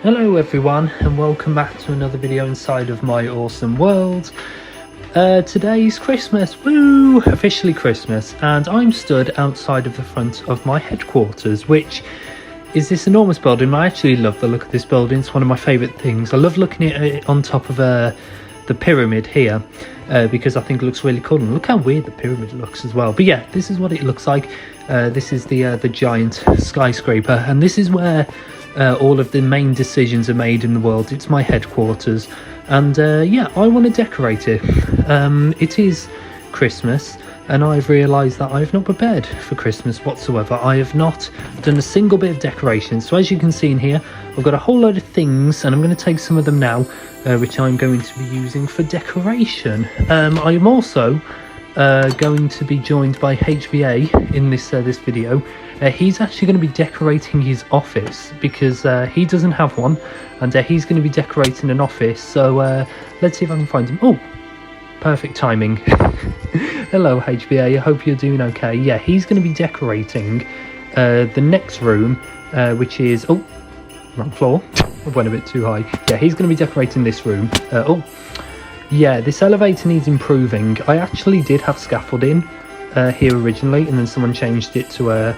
Hello everyone and welcome back to another video inside of my awesome world. Today's Christmas, woo! Officially Christmas, and I'm stood outside of the front of my headquarters, which is this enormous building. I actually love the look of this building. It's one of my favourite things. I love looking at it on top of the pyramid here because I think it looks really cool, and look how weird the pyramid looks as well. But yeah, this is what it looks like. This is the giant skyscraper, and this is where all of the main decisions are made in the world. It's my headquarters, and yeah, I want to decorate it. It is Christmas, and I've realised that I've not prepared for Christmas whatsoever. I have not done a single bit of decoration. So as you can see in here, I've got a whole load of things, and I'm going to take some of them now, which I'm going to be using for decoration. I am also going to be joined by HVA in this video. He's actually going to be decorating his office because he doesn't have one, and he's going to be decorating an office. So let's see if I can find him. Oh, perfect timing. Hello HVA, I hope you're doing okay. Yeah, he's going to be decorating the next room, which is, oh, wrong floor. I went a bit too high. Yeah, he's going to be decorating this room. Oh, yeah, this elevator needs improving. I actually did have scaffolding here originally, and then someone changed it to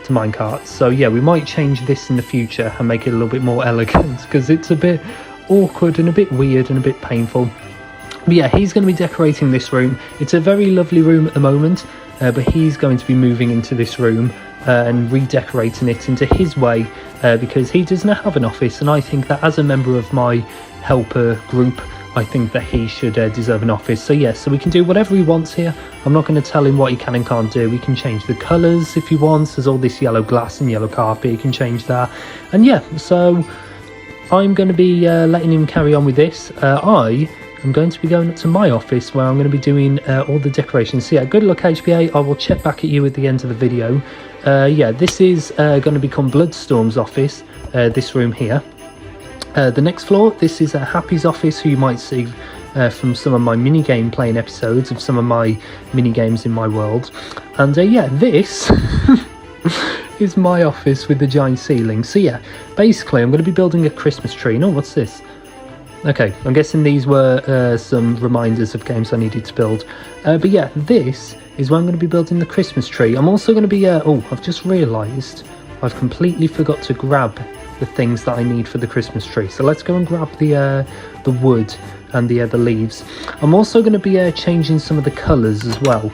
minecarts. So yeah, we might change this in the future and make it a little bit more elegant, because it's a bit awkward and a bit weird and a bit painful. But yeah, he's going to be decorating this room. It's a very lovely room at the moment, but he's going to be moving into this room and redecorating it into his way, because he does not have an office, and I think that as a member of my helper group, I think that he should deserve an office. So yes, so we can do whatever he wants here. I'm not going to tell him what he can and can't do. We can change the colours if he wants. There's all this yellow glass and yellow carpet. He can change that. And yeah, so I'm going to be letting him carry on with this. I am going to be going up to my office where I'm going to be doing all the decorations. So yeah, good luck HBA. I will check back at you at the end of the video. Yeah, this is going to become Bloodstorm's office, this room here. The next floor, this is Happy's office, who you might see from some of my mini-game playing episodes of some of my mini-games in my world. And yeah, this is my office with the giant ceiling. So yeah, basically I'm going to be building a Christmas tree. No, what's this? Okay, I'm guessing these were some reminders of games I needed to build. But yeah, this is where I'm going to be building the Christmas tree. I'm also going to be, oh, I've just realised I've completely forgot to grab the things that I need for the Christmas tree. So let's go and grab the wood and the leaves. I'm also going to be changing some of the colours as well.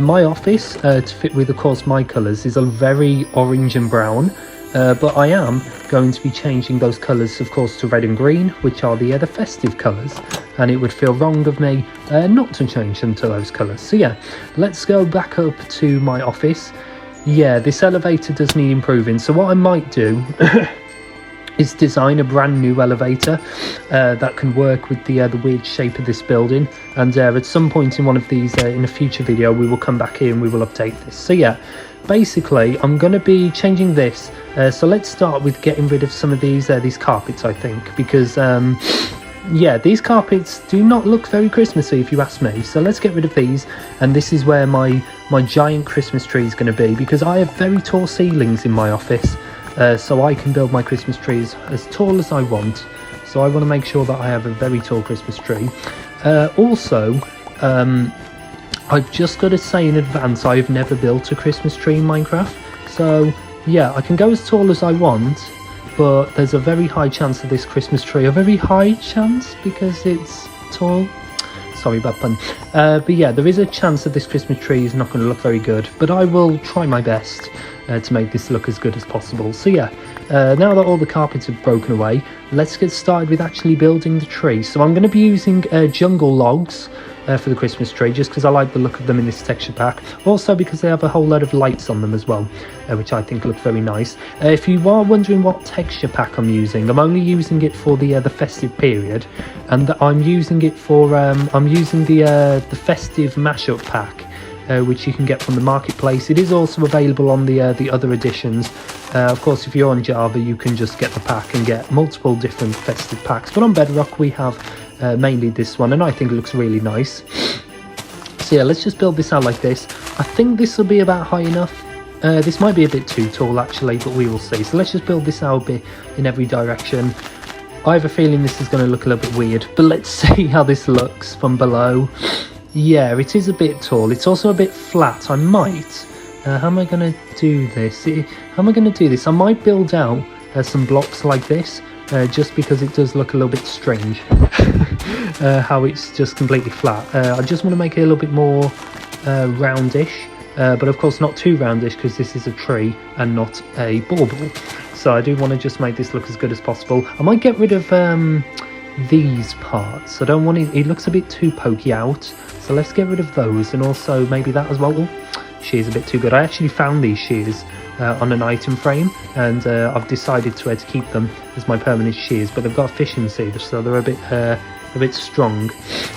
My office, to fit with, of course, my colours, is a very orange and brown. But I am going to be changing those colours, of course, to red and green, which are the festive colours. And it would feel wrong of me not to change them to those colours. So yeah, let's go back up to my office. Yeah, this elevator does need improving. So what I might do is design a brand new elevator that can work with the weird shape of this building, and at some point in one of these in a future video we will come back here and we will update this. So yeah, basically I'm going to be changing this, so let's start with getting rid of some of these carpets, I think, because yeah, these carpets do not look very Christmassy if you ask me. So let's get rid of these, and this is where my giant Christmas tree is going to be, because I have very tall ceilings in my office. So I can build my Christmas trees as tall as I want. So I want to make sure that I have a very tall Christmas tree. Also, I've just got to say in advance, I've never built a Christmas tree in Minecraft. So yeah, I can go as tall as I want, but there's a very high chance of this Christmas tree, a very high chance because it's tall. Sorry, bad pun. But yeah, there is a chance that this Christmas tree is not going to look very good, but I will try my best to make this look as good as possible. So yeah, now that all the carpets have broken away, let's get started with actually building the tree. So I'm going to be using jungle logs for the Christmas tree, just because I like the look of them in this texture pack. Also because they have a whole load of lights on them as well, which I think look very nice. If you are wondering what texture pack I'm using, I'm only using it for the festive period, and I'm using it for I'm using the festive mashup pack, which you can get from the marketplace. It is also available on the other editions. Of course, if you're on Java, you can just get the pack and get multiple different festive packs. But on Bedrock, we have mainly this one, and I think it looks really nice. So yeah, let's just build this out like this. I think this will be about high enough. This might be a bit too tall actually, but we will see. So let's just build this out a bit in every direction. I have a feeling this is going to look a little bit weird, but let's see how this looks from below. Yeah, it is a bit tall. It's also a bit flat. I might... how am I going to do this? How am I going to do this? I might build out some blocks like this, just because it does look a little bit strange. How it's just completely flat. I just want to make it a little bit more roundish. But of course not too roundish, because this is a tree and not a bauble. So I do want to just make this look as good as possible. I might get rid of these parts. I don't want it, it looks a bit too pokey out. So let's get rid of those, and also maybe that as well. Shears a bit too good. I actually found these shears on an item frame, and I've decided to keep them as my permanent shears, but they've got efficiency, so they're a bit strong.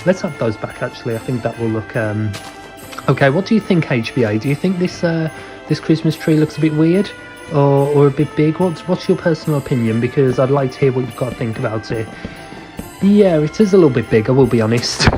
Let's have those back actually. I think that will look... Okay, what do you think, HBA? Do you think this this Christmas tree looks a bit weird or a bit big? What's your personal opinion? Because I'd like to hear what you've got to think about it. Yeah, it is a little bit big, I will be honest.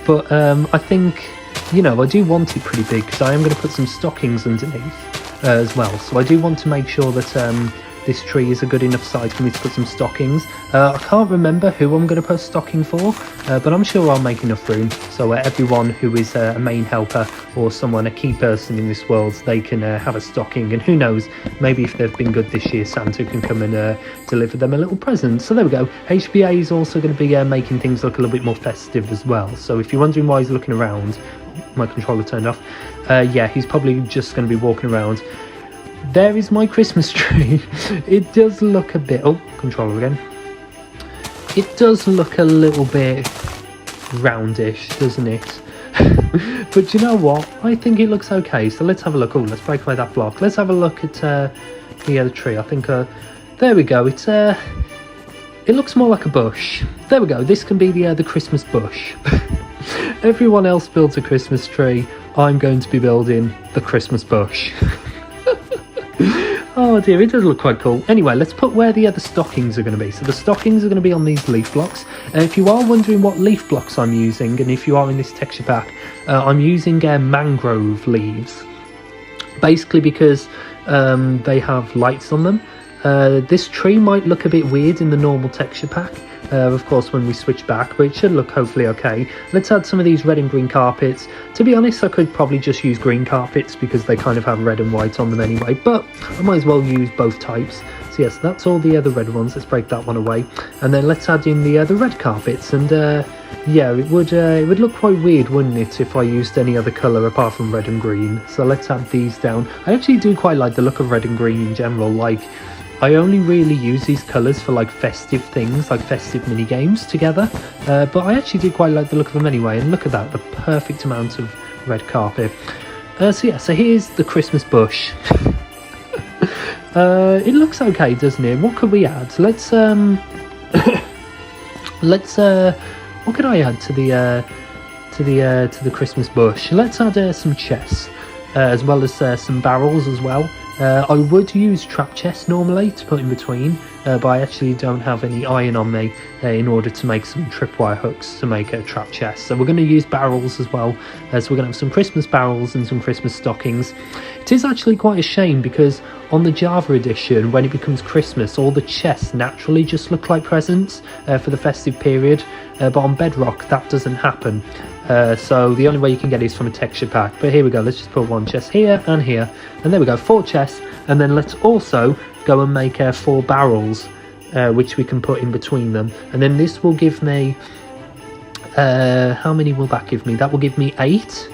But I think, you know, I do want it pretty big, because I am going to put some stockings underneath as well. So I do want to make sure that this tree is a good enough size for me to put some stockings. I can't remember who I'm going to put a stocking for, but I'm sure I'll make enough room. So everyone who is a main helper or someone, a key person in this world, they can have a stocking. And who knows, maybe if they've been good this year, Santa can come and deliver them a little present. So there we go. HBA is also going to be making things look a little bit more festive as well. So if you're wondering why he's looking around, my controller turned off. Yeah, he's probably just going to be walking around. There is my Christmas tree. It does look a bit... Oh, controller again. It does look a little bit roundish, doesn't it? But you know what? I think it looks okay. So let's have a look. Oh, let's break away that block. Let's have a look at the tree. I think... there we go. It's... it looks more like a bush. There we go. This can be the Christmas bush. Everyone else builds a Christmas tree. I'm going to be building the Christmas bush. Oh dear, it does look quite cool. Anyway, let's put where the other stockings are going to be. So the stockings are going to be on these leaf blocks. If you are wondering what leaf blocks I'm using, and if you are in this texture pack, I'm using mangrove leaves. Basically because they have lights on them. This tree might look a bit weird in the normal texture pack. Of course, when we switch back, but it should look hopefully okay. Let's add some of these red and green carpets. To be honest, I could probably just use green carpets because they kind of have red and white on them anyway, but I might as well use both types. So yes, that's all the red ones. Let's break that one away, and then let's add in the red carpets. And yeah, it would look quite weird, wouldn't it, if I used any other colour apart from red and green. So let's add these down. I actually do quite like the look of red and green in general. Like, I only really use these colours for like festive things, like festive mini games together, but I actually do quite like the look of them anyway. And look at that, the perfect amount of red carpet. So yeah, so here's the Christmas bush. It looks okay, doesn't it? What could we add? Let's what could I add to the Christmas bush? Let's add some chests, as well as some barrels as well. I would use trap chests normally to put in between, but I actually don't have any iron on me in order to make some tripwire hooks to make a trap chest. So we're going to use barrels as well. So we're going to have some Christmas barrels and some Christmas stockings. It is actually quite a shame because on the Java edition, when it becomes Christmas, all the chests naturally just look like presents for the festive period, but on Bedrock that doesn't happen. So the only way you can get it is from a texture pack. But here we go, let's just put one chest here, and there we go, 4 chests. And then let's also go and make 4 barrels, which we can put in between them. And then this will give me, how many will that give me? That will give me 8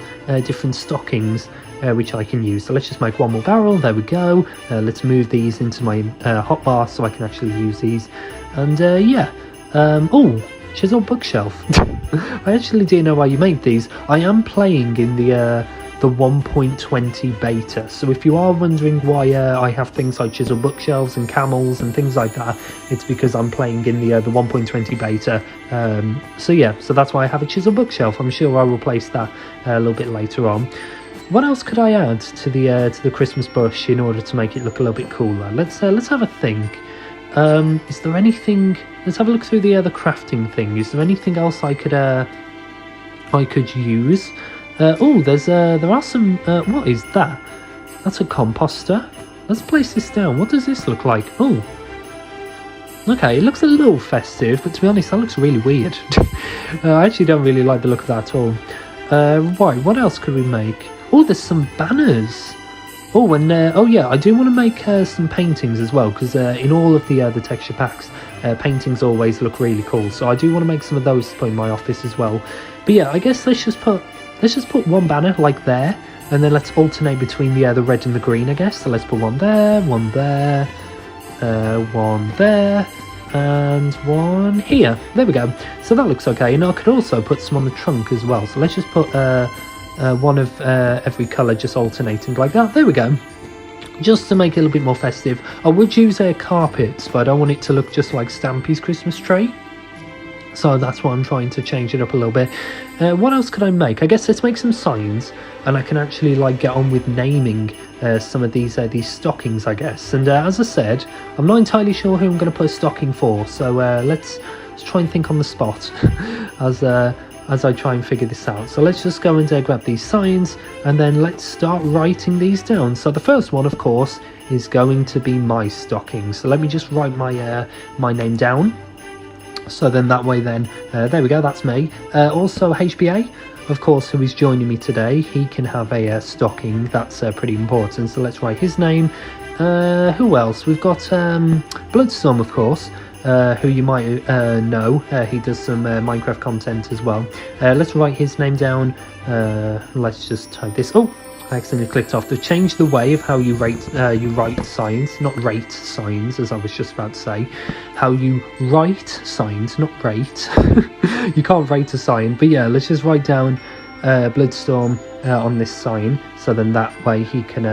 different stockings, which I can use. So let's just make 1 more barrel. There we go. Let's move these into my hotbar so I can actually use these. And yeah, oh, chisel bookshelf. I actually didn't know why you made these. I am playing in the 1.20 beta, so if you are wondering why I have things like chisel bookshelves and camels and things like that, it's because I'm playing in the 1.20 beta. So yeah, so that's why I have a chisel bookshelf. I'm sure I will place that a little bit later on. What else could I add to the Christmas bush in order to make it look a little bit cooler? Let's have a think. Is there anything? Let's have a look through the crafting thing. Is there anything else I could use? Oh, there are some. What is that? That's a composter. Let's place this down. What does this look like? Oh, okay, it looks a little festive, but to be honest, that looks really weird. I actually don't really like the look of that at all. Right, what else could we make? Oh, there's some banners. Oh, and oh yeah, I do want to make some paintings as well, because in all of the texture packs, paintings always look really cool. So I do want to make some of those to put in my office as well. But yeah, I guess let's just put one banner like there, and then let's alternate between the red and the green, I guess. So let's put one there, one there, and one here. There we go. So that looks okay. And I could also put some on the trunk as well. So let's just put one of every colour, just alternating like that. There we go. Just to make it a little bit more festive. I would use carpets, but I don't want it to look just like Stampy's Christmas tree. So that's why I'm trying to change it up a little bit. What else could I make? I guess let's make some signs, and I can actually like get on with naming some of these stockings, I guess. And as I said, I'm not entirely sure who I'm going to put a stocking for. So let's try and think on the spot as I try and figure this out. So let's just go and grab these signs, and then let's start writing these down. So the first one, of course, is going to be my stocking. So let me just write my name down. So then that way then, there we go, that's me. Also HBA, of course, who is joining me today, he can have a stocking. That's pretty important. So let's write his name. Who else? We've got Bloodstorm, of course, who you might know. He does some Minecraft content as well. Let's write his name down. Let's just type this. Oh, I accidentally clicked off. To change the way of how you write signs, not rate signs, as I was just about to say. How you write signs, not rate. You can't rate a sign, but yeah, let's just write down Bloodstorm on this sign, so then that way he can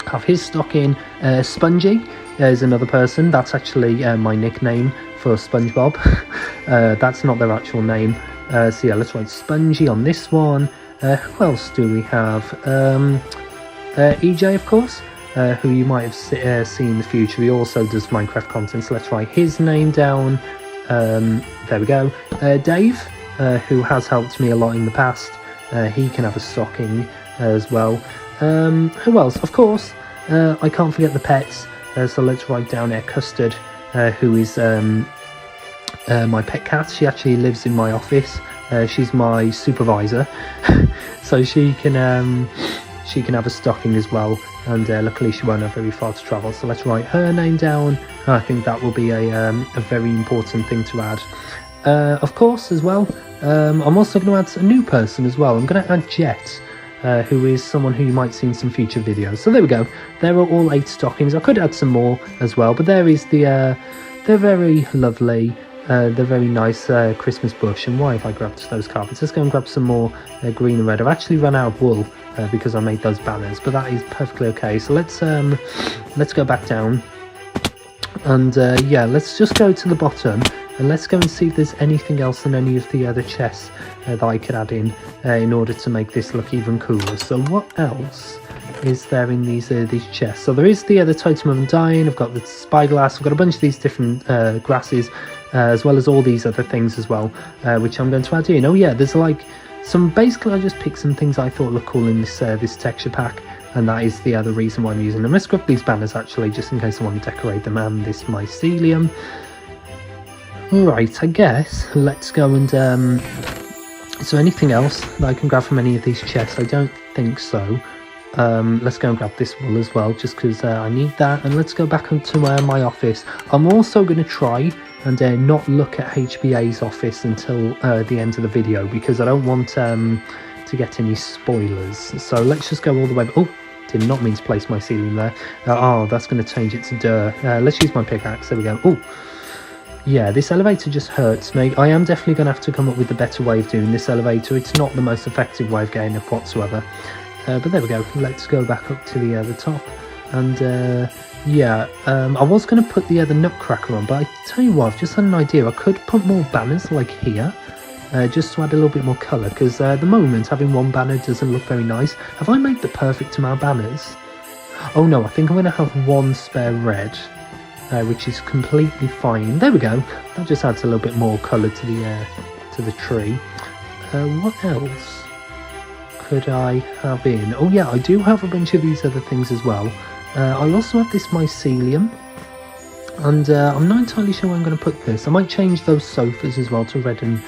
have his stocking. Spongy is another person. That's actually my nickname for SpongeBob. That's not their actual name. So yeah, let's write Spongy on this one. Who else do we have? EJ, of course, who you might have seen in the future. He also does Minecraft content, so let's write his name down. There we go. Dave, who has helped me a lot in the past. He can have a stocking as well. Who else? Of course, I can't forget the pets. So let's write down Custard, who is my pet cat. She actually lives in my office. She's my supervisor, so she can have a stocking as well, and luckily she won't have very far to travel. So let's write her name down. I think that will be a very important thing to add. Of course, as well, I'm also going to add a new person as well. I'm going to add Jet, who is someone who you might see in some future videos. So there we go. There are all 8 stockings. I could add some more as well, but there is the they're very lovely. They're very nice Christmas bush. And why have I grabbed those carpets? Let's go and grab some more green and red. I've actually run out of wool because I made those banners, but that is perfectly okay. So let's go back down, and yeah, let's just go to the bottom, and let's go and see if there's anything else in any of the other chests that I could add in order to make this look even cooler. So what else is there in these chests? So there is the Totem of Undying. I've got the spyglass. I've got a bunch of these different grasses, as well as all these other things as well, which I'm going to add in. Oh yeah, there's like some, basically I just picked some things I thought looked cool in this texture pack, and that is the other reason why I'm using them. Let's grab these banners actually, just in case I want to decorate them, and this mycelium. Right, I guess let's go and is there anything else that I can grab from any of these chests? I don't think so. Let's go and grab this wool as well, just because I need that. And let's go back into my office. I'm also going to try and not look at HBA's office until the end of the video, because I don't want to get any spoilers. So let's just go all the way. Oh, did not mean to place my ceiling there. Oh, that's going to change it to dirt. Let's use my pickaxe. There we go. Oh, yeah, this elevator just hurts me. I am definitely going to have to come up with a better way of doing this elevator. It's not the most effective way of getting up whatsoever. But there we go. Let's go back up to the top. And yeah, I was going to put the nutcracker on, but I tell you what, I've just had an idea. I could put more banners like here, just to add a little bit more colour, because at the moment having one banner doesn't look very nice. Have I made the perfect amount of banners? Oh no, I think I'm going to have one spare red, which is completely fine. There we go. That just adds a little bit more colour to the tree. What else? could I have in? Oh yeah, I do have a bunch of these other things as well. I also have this mycelium, and I'm not entirely sure where I'm going to put this. I might change those sofas as well to red and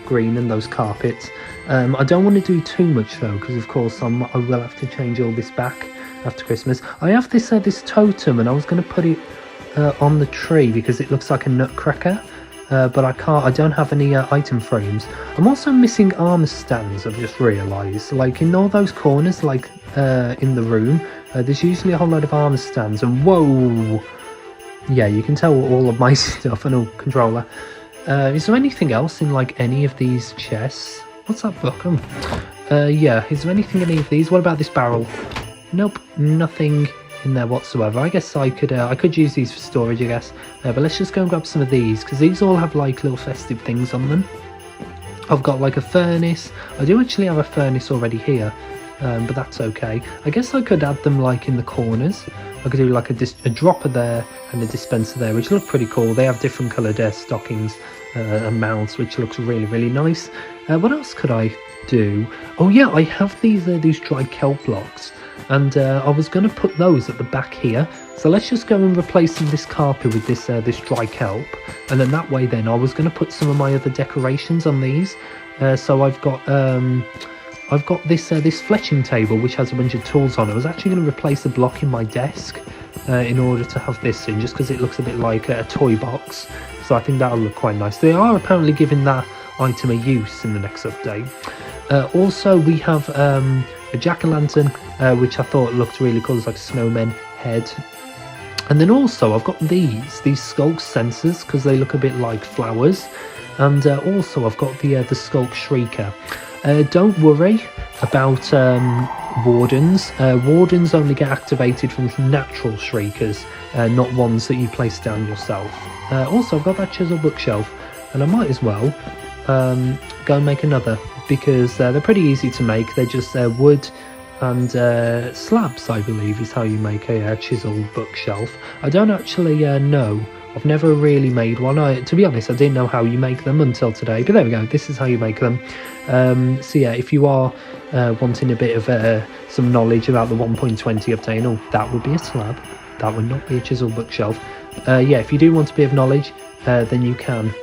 green, and those carpets. I don't want to do too much though, because of course I will have to change all this back after Christmas. I have this this totem, and I was going to put it on the tree because it looks like a nutcracker. But I don't have any item frames. I'm also missing armor stands, I've just realised. Like in all those corners, like in the room, there's usually a whole lot of armor stands. And whoa! Yeah, you can tell all of my stuff. And controller. Is there anything else in like any of these chests? What's that book? Yeah, is there anything in any of these? What about this barrel? Nope, nothing in there whatsoever. I guess I could use these for storage, I guess, but let's just go and grab some of these, because these all have like little festive things on them. I've got like a furnace. I do actually have a furnace already here, but that's okay. I guess I could add them like in the corners. I could do like a dropper there and a dispenser there, which look pretty cool. They have different coloured stockings and mouths, which looks really, really nice. What else could I do? Oh yeah, I have these dry kelp blocks. And I was going to put those at the back here. So let's just go and replace this carpet with this dry kelp. And then that way then I was going to put some of my other decorations on these. So I've got this fletching table which has a bunch of tools on it. I was actually going to replace the block in my desk in order to have this in, just because it looks a bit like a toy box. So I think that'll look quite nice. They are apparently giving that item a use in the next update. Also we have a jack-o'-lantern, which I thought looked really cool. It's like a snowman head. And then also I've got these skulk sensors, because they look a bit like flowers. And also I've got the skulk shrieker. Don't worry about wardens. Wardens only get activated from natural shriekers, not ones that you place down yourself. Also I've got that chisel bookshelf, and I might as well go and make another, because they're pretty easy to make. They're just wood and slabs, I believe, is how you make a chisel bookshelf. I don't actually know. I've never really made one. To be honest, I didn't know how you make them until today, but there we go. This is how you make them. So yeah, if you are wanting a bit of some knowledge about the 1.20 update, oh, that would be a slab. That would not be a chisel bookshelf. Yeah, if you do want a bit of knowledge, then you can.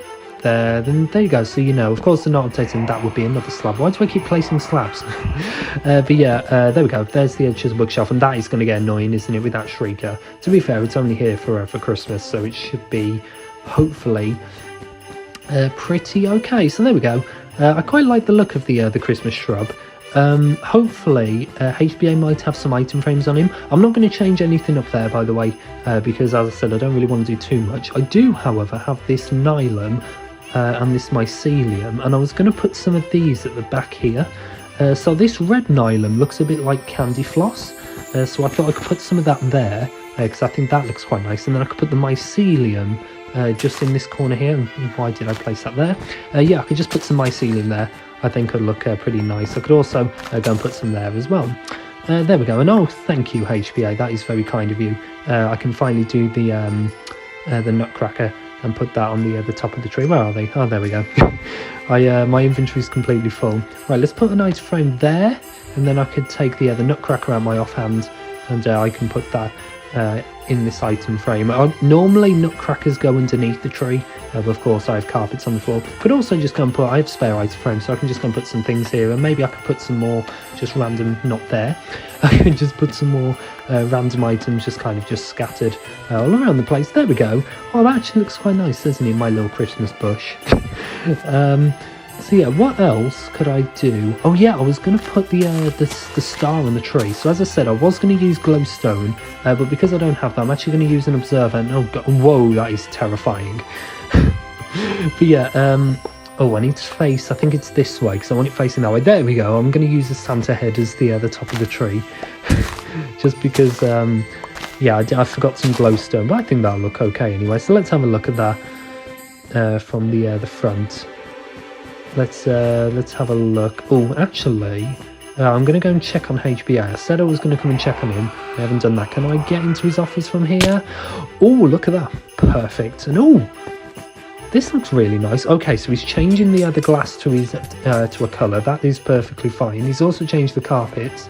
Then there you go. So you know, of course they're not updating. That would be another slab. Why do I keep placing slabs? But yeah, there we go. There's the chisel bookshelf, and that is going to get annoying, isn't it, with that shrieker? To be fair, it's only here for Christmas, so it should be hopefully pretty okay. So there we go. I quite like the look of the Christmas shrub. Hopefully HBA might have some item frames on him. I'm not going to change anything up there, by the way, because as I said, I don't really want to do too much. I do, however, have this nylon and this mycelium, and I was going to put some of these at the back here. So this red nylon looks a bit like candy floss, so I thought I could put some of that there, because I think that looks quite nice. And then I could put the mycelium just in this corner here. Why did I place that there? Yeah, I could just put some mycelium there. I think it'll look pretty nice. I could also go and put some there as well. There we go. And oh, thank you, HBA. That is very kind of you. I can finally do the nutcracker and put that on the top of the tree. Where are they? Oh, there we go. My inventory is completely full. Right, let's put an item frame there, and then I could take the nutcracker out my offhand, and I can put that in this item frame. Normally nutcrackers go underneath the tree, but of course I have carpets on the floor. Could also just go and I have spare item frames, so I can just go and put some things here, and maybe I could put some more just random, not there. I can just put some more random items just kind of just scattered all around the place. There we go. Oh, that actually looks quite nice, doesn't it? My little Christmas bush. So yeah, what else could I do? Oh yeah, I was going to put the star on the tree. So as I said, I was going to use glowstone, but because I don't have that, I'm actually going to use an observer. And oh god, whoa, that is terrifying. But yeah, oh, I need to face, I think it's this way, because I want it facing that way. There we go. I'm going to use the Santa head as the top of the tree. Just because, yeah, I forgot some glowstone, but I think that'll look okay anyway. So let's have a look at that from the front. Let's have a look. Oh, actually, I'm going to go and check on HBA. I said I was going to come and check on him. I haven't done that. Can I get into his office from here? Oh, look at that. Perfect. And oh, This looks really nice. Okay, so he's changing the other glass to his to a colour. That is perfectly fine. He's also changed the carpets.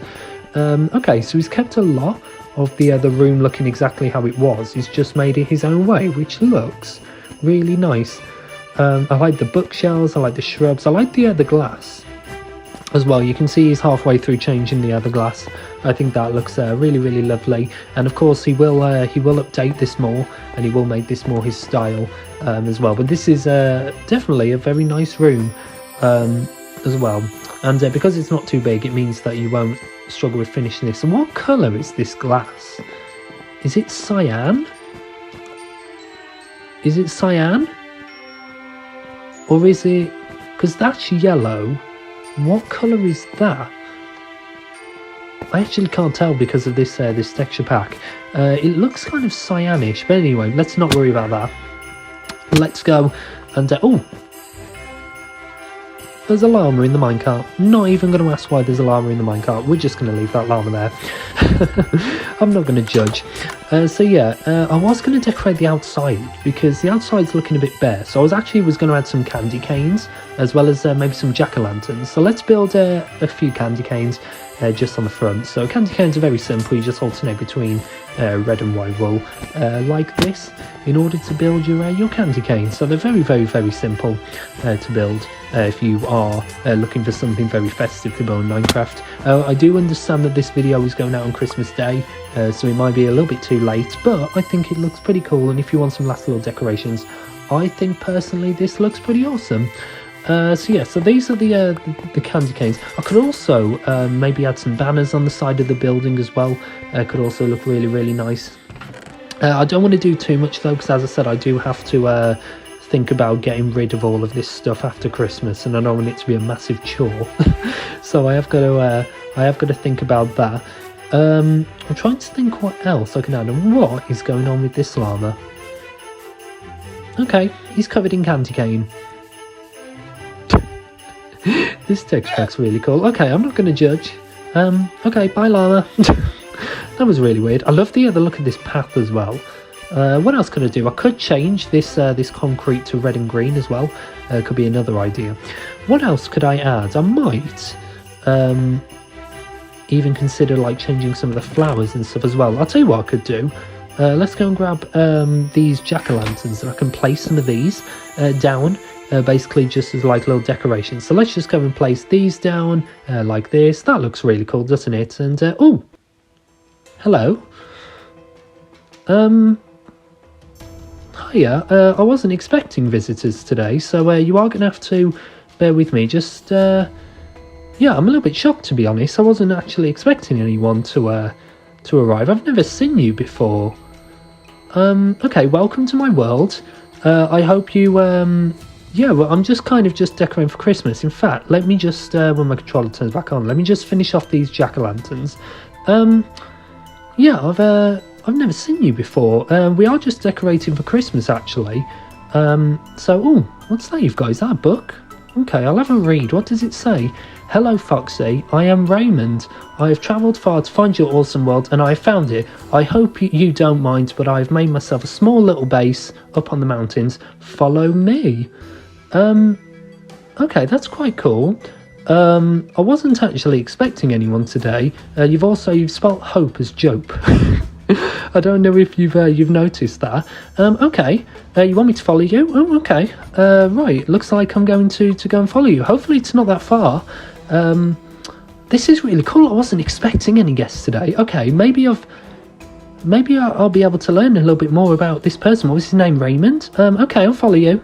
Okay, so he's kept a lot of the room looking exactly how it was. He's just made it his own way, which looks really nice. I like the bookshelves, I like the shrubs, I like the glass as well. You can see he's halfway through changing the other glass. I think that looks really, really lovely. And of course he will update this more, and he will make this more his style as well. But this is definitely a very nice room as well. And because it's not too big, it means that you won't struggle with finishing this. And what colour is this glass? Is it cyan? Is it cyan? Or is it... because that's yellow. What colour is that? I actually can't tell because of this this texture pack. It looks kind of cyanish, but anyway, let's not worry about that. Let's go and... oh! There's a llama in the minecart. Not even going to ask why there's a llama in the minecart. We're just going to leave that llama there. I'm not going to judge. So yeah, I was going to decorate the outside because the outside's looking a bit bare. So I was going to add some candy canes as well as maybe some jack-o'-lanterns. So let's build a few candy canes just on the front. So candy canes are very simple. You just alternate between red and white wool like this in order to build your candy cane. So they're very, very, very simple to build if you are looking for something very festive to build in Minecraft. I do understand that this video is going out on Christmas Day, so it might be a little bit too late, but I think it looks pretty cool. And if you want some last little decorations, I think personally this looks pretty awesome. So yeah, so these are the candy canes. I could also maybe add some banners on the side of the building as well. Could also look really, really nice. I don't want to do too much though, because as I said, I do have to think about getting rid of all of this stuff after Christmas, and I don't want it to be a massive chore. So I have got to think about that. I'm trying to think what else I can add. And what is going on with this llama? Okay, he's covered in candy cane. This texture pack's really cool. Okay, I'm not going to judge. Okay, bye llama. That was really weird. I love the look of this path as well. What else could I do? I could change this this concrete to red and green as well. Could be another idea. What else could I add? I might even consider like changing some of the flowers and stuff as well. I'll tell you what I could do. Let's go and grab these jack-o'-lanterns, and I can place some of these down. Basically just as like little decorations. So let's just go and place these down like this. That looks really cool, doesn't it? And oh, hello. Hiya. I wasn't expecting visitors today, so you are gonna have to bear with me. Just yeah, I'm a little bit shocked, to be honest. I wasn't actually expecting anyone to arrive. I've never seen you before. Okay, welcome to my world. I hope you yeah, well, I'm just decorating for Christmas. In fact, let me just, when my controller turns back on, let me just finish off these jack-o'-lanterns. Yeah, I've never seen you before. We are just decorating for Christmas, actually. So, oh, what's that you've got? Is that a book? Okay, I'll have a read. What does it say? Hello, Foxy. I am Raymond. I have travelled far to find your awesome world, and I have found it. I hope you don't mind, but I have made myself a small little base up on the mountains. Follow me. Okay, that's quite cool. I wasn't actually expecting anyone today. You've spelt hope as jope. I don't know if you've noticed that. Okay, you want me to follow you? Oh, okay. Right, looks like I'm going to go and follow you. Hopefully it's not that far. This is really cool. I wasn't expecting any guests today. Okay, maybe I'll be able to learn a little bit more about this person. What was his name? Raymond? Okay, I'll follow you.